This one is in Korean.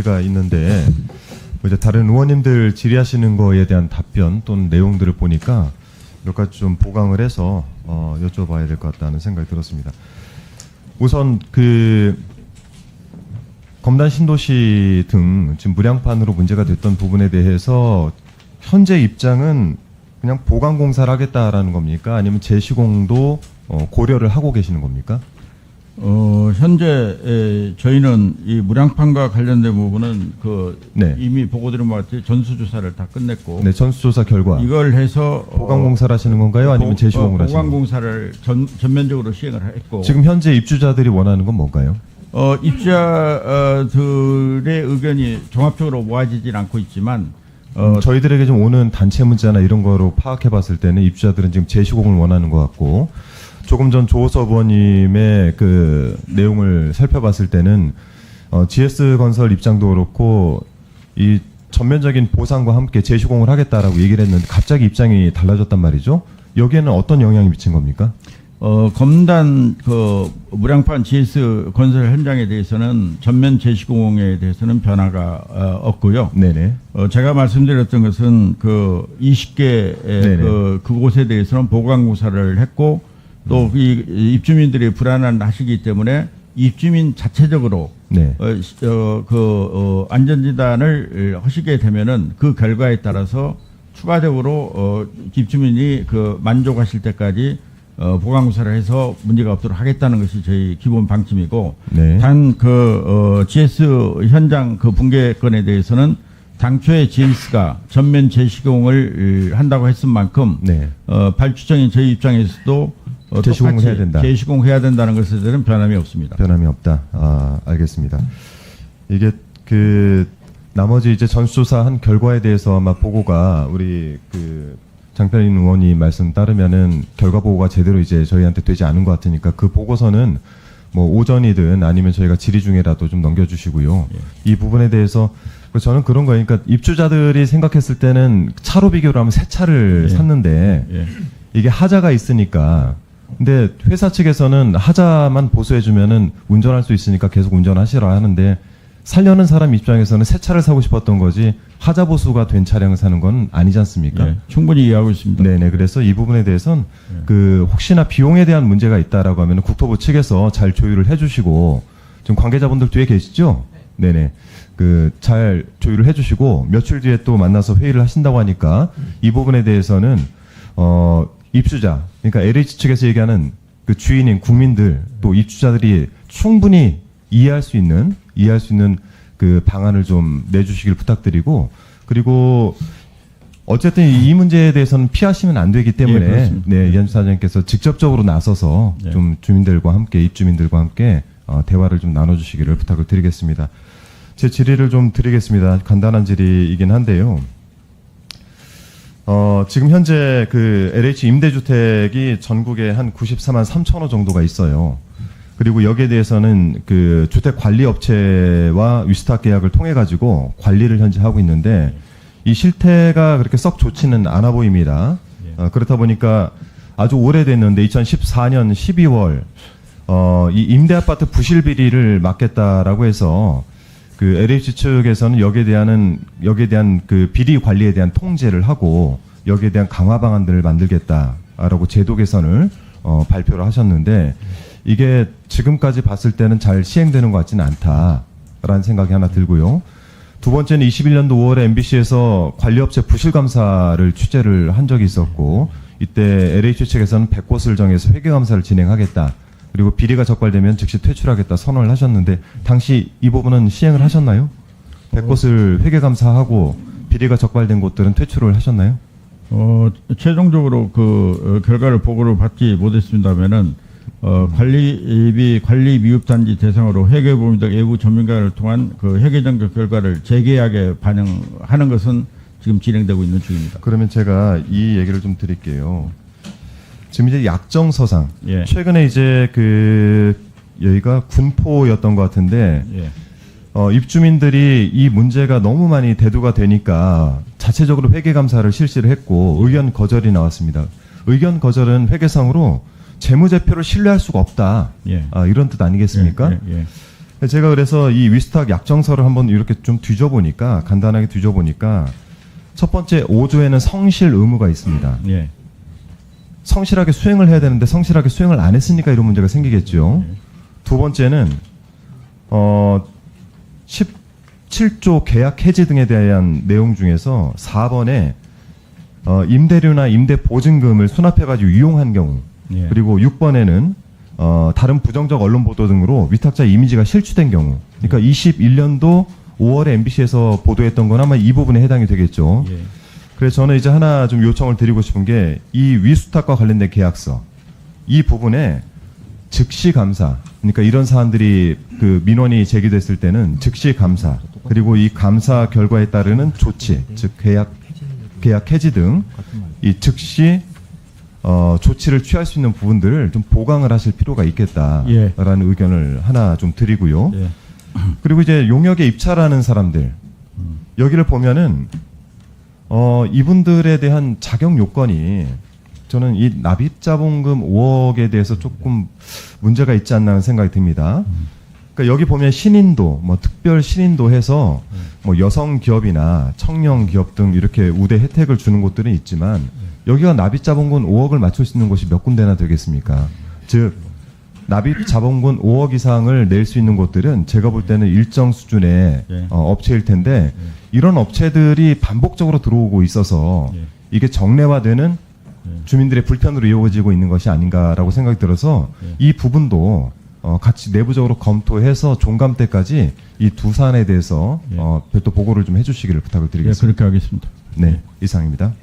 질의가 있는데 이제 다른 의원님들 질의하시는 거에 대한 답변 또는 내용들을 보니까 몇 가지 좀 보강을 해서 여쭤봐야 될 것 같다는 생각이 들었습니다. 우선 검단 신도시 등 지금 무량판으로 문제가 됐던 부분에 대해서 현재 입장은 그냥 보강 공사를 하겠다라는 겁니까? 아니면 재시공도 고려를 하고 계시는 겁니까? 현재 저희는 이 무량판과 관련된 부분은 네. 이미 보고드린 것 같이 전수조사를 다 끝냈고, 네, 전수조사 결과 이걸 해서 보강 공사를 하시는 건가요? 아니면 재시공을 하시는 보강 건가요? 공사를 전면적으로 시행을 했고, 지금 현재 입주자들이 원하는 건 뭔가요? 입주자들의 의견이 종합적으로 모아지진 않고 있지만, 저희들에게 좀 오는 단체 문자나 이런 거로 파악해 봤을 때는 입주자들은 지금 재시공을 원하는 것 같고, 조금 전 조호섭 의원님의 그 내용을 살펴봤을 때는 GS건설 입장도 그렇고 이 전면적인 보상과 함께 재시공을 하겠다라고 얘기를 했는데 갑자기 입장이 달라졌단 말이죠. 여기에는 어떤 영향이 미친 겁니까? 검단 무량판 GS 건설 현장에 대해서는 전면 재시공에 대해서는 변화가 없고요. 네네. 제가 말씀드렸던 것은 20개 그곳에 대해서는 보강 공사를 했고, 또 이 입주민들이 불안한 하시기 때문에 입주민 자체적으로 네. 안전진단을 하시게 되면은 그 결과에 따라서 추가적으로 입주민이 만족하실 때까지 보강 공사를 해서 문제가 없도록 하겠다는 것이 저희 기본 방침이고, 네. 단 GS 현장 붕괴 건에 대해서는 당초에 GS가 전면 재시공을 한다고 했은 만큼 네. 발주청인 저희 입장에서도 재시공을 해야 된다. 재시공해야 된다는 것에 대한 변함이 없습니다. 변함이 없다. 알겠습니다. 이게 나머지 이제 전수조사 한 결과에 대해서 아마 보고가 우리 장편인 의원이 말씀 따르면은 결과 보고가 제대로 이제 저희한테 되지 않은 것 같으니까 그 보고서는 뭐 오전이든 아니면 저희가 질의 중에라도 좀 넘겨주시고요. 예. 이 부분에 대해서 저는 그런 거예요. 그러니까 입주자들이 생각했을 때는 차로 비교를 하면 새 차를 예. 샀는데 예. 이게 하자가 있으니까, 근데 회사 측에서는 하자만 보수해주면은 운전할 수 있으니까 계속 운전하시라 하는데, 살려는 사람 입장에서는 새 차를 사고 싶었던 거지 하자 보수가 된 차량을 사는 건 아니지 않습니까? 예, 충분히 이해하고 있습니다. 네네. 그래서 이 부분에 대해서는 혹시나 비용에 대한 문제가 있다라고 하면 국토부 측에서 잘 조율을 해주시고, 지금 관계자분들 뒤에 계시죠? 네네. 잘 조율을 해주시고 며칠 뒤에 또 만나서 회의를 하신다고 하니까 이 부분에 대해서는 입주자, 그러니까 LH 측에서 얘기하는 주인인 국민들 또 입주자들이 충분히 이해할 수 있는 방안을 좀 내주시길 부탁드리고, 그리고 어쨌든 이 문제에 대해서는 피하시면 안 되기 때문에 예, 이한주 사장님께서 직접적으로 나서서 좀 주민들과 함께 입주민들과 함께 대화를 좀 나눠주시기를 부탁을 드리겠습니다. 제 질의를 좀 드리겠습니다. 간단한 질의이긴 한데요. 지금 현재 LH 임대주택이 전국에 한 94만 3천호 정도가 있어요. 그리고 여기에 대해서는 주택관리업체와 위스탁 계약을 통해 가지고 관리를 현재 하고 있는데, 이 실태가 그렇게 썩 좋지는 않아 보입니다. 그렇다 보니까 아주 오래됐는데 2014년 12월 이 임대아파트 부실비리를 막겠다라고 해서 LH 측에서는 여기에 대한 비리 관리에 대한 통제를 하고 여기에 대한 강화 방안들을 만들겠다라고 제도 개선을 발표를 하셨는데, 이게 지금까지 봤을 때는 잘 시행되는 것 같지는 않다라는 생각이 하나 들고요. 두 번째는 21년도 5월에 MBC에서 관리업체 부실감사를 취재를 한 적이 있었고, 이때 LH 측에서는 100곳을 정해서 회계감사를 진행하겠다, 그리고 비리가 적발되면 즉시 퇴출하겠다 선언을 하셨는데, 당시 이 부분은 시행을 하셨나요? 100곳을 회계감사하고 비리가 적발된 곳들은 퇴출을 하셨나요? 최종적으로 결과를 보고를 받지 못했습니다면은 관리 미흡단지 대상으로 회계부문 등 외부 전문가를 통한 회계정교 결과를 재계약에 반영하는 것은 지금 진행되고 있는 중입니다. 그러면 제가 이 얘기를 좀 드릴게요. 지금 이제 약정서상, 예. 최근에 이제 여기가 군포였던 것 같은데, 예. 입주민들이 이 문제가 너무 많이 대두가 되니까 자체적으로 회계감사를 실시를 했고 의견 거절이 나왔습니다. 의견 거절은 회계상으로 재무제표를 신뢰할 수가 없다. 예. 이런 뜻 아니겠습니까? 예. 제가 그래서 이 위스탁 약정서를 한번 이렇게 좀 뒤져보니까, 간단하게 뒤져보니까, 첫 번째 5조에는 성실 의무가 있습니다. 예. 성실하게 수행을 해야 되는데 성실하게 수행을 안 했으니까 이런 문제가 생기겠죠. 두 번째는 17조 계약 해지 등에 대한 내용 중에서 4번에 임대료나 임대 보증금을 수납해가지고 이용한 경우, 예. 그리고 6번에는 다른 부정적 언론 보도 등으로 위탁자 이미지가 실추된 경우, 그러니까 21년도 5월에 MBC에서 보도했던 건 아마 이 부분에 해당이 되겠죠. 예. 그래서 저는 이제 하나 좀 요청을 드리고 싶은 게, 이 위수탁과 관련된 계약서, 이 부분에 즉시 감사, 그러니까 이런 사안들이 그 민원이 제기됐을 때는 즉시 감사, 그리고 이 감사 결과에 따르는 조치, 즉 계약 해지 등 이 즉시 조치를 취할 수 있는 부분들을 좀 보강을 하실 필요가 있겠다라는 예. 의견을 하나 좀 드리고요. 예. 그리고 이제 용역에 입찰하는 사람들, 여기를 보면은 이분들에 대한 자격 요건이, 저는 이 납입자본금 5억에 대해서 조금 문제가 있지 않나 하는 생각이 듭니다. 그러니까 여기 보면 신인도, 뭐 특별 신인도 해서 뭐 여성 기업이나 청년 기업 등 이렇게 우대 혜택을 주는 곳들은 있지만, 여기가 납입자본금 5억을 맞출 수 있는 곳이 몇 군데나 되겠습니까? 즉 납입자본금 5억 이상을 낼 수 있는 곳들은 제가 볼 때는 일정 수준의 예. 업체일 텐데, 이런 업체들이 반복적으로 들어오고 있어서 예. 이게 정례화되는 주민들의 불편으로 이어지고 있는 것이 아닌가라고 생각이 들어서, 이 부분도 같이 내부적으로 검토해서 종감 때까지 이 두 사안에 대해서 예. 별도 보고를 좀 해주시기를 부탁을 예, 드리겠습니다. 그렇게 하겠습니다. 네, 이상입니다.